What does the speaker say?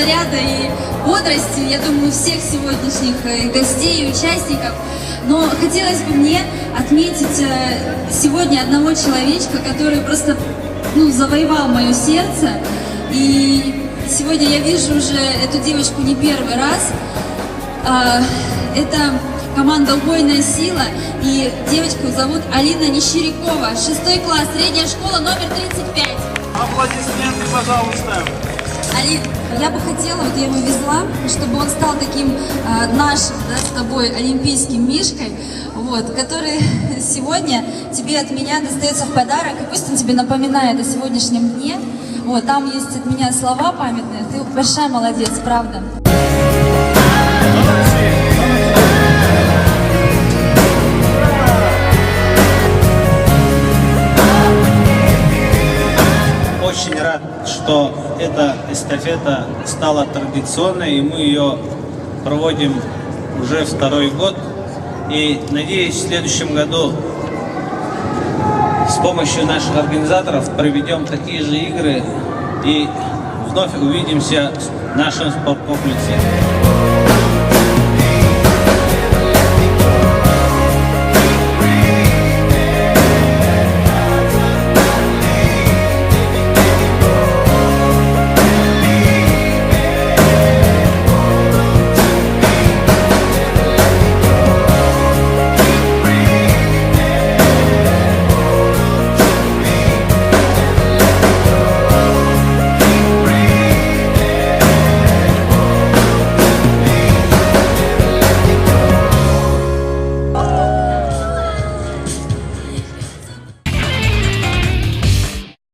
заряда и бодрости, я думаю, всех сегодняшних гостей и участников. Но хотелось бы мне отметить сегодня одного человечка, который просто завоевал мое сердце. И сегодня я вижу уже эту девочку не первый раз. Это команда «Убойная сила». И девочку зовут Алина Нищерякова. 6 класс, средняя школа, номер 35. Аплодисменты, пожалуйста. Алин, я бы хотела, вот я его везла, чтобы он стал таким нашим, да, с тобой олимпийским мишкой, вот, который сегодня тебе от меня достается в подарок, и пусть он тебе напоминает о сегодняшнем дне. Вот, там есть от меня слова памятные. Ты большая молодец, правда. Очень рад, что эта эстафета стала традиционной, и мы ее проводим уже 2-й год. И надеюсь, в следующем году с помощью наших организаторов проведем такие же игры и вновь увидимся в нашем спорткомплексе.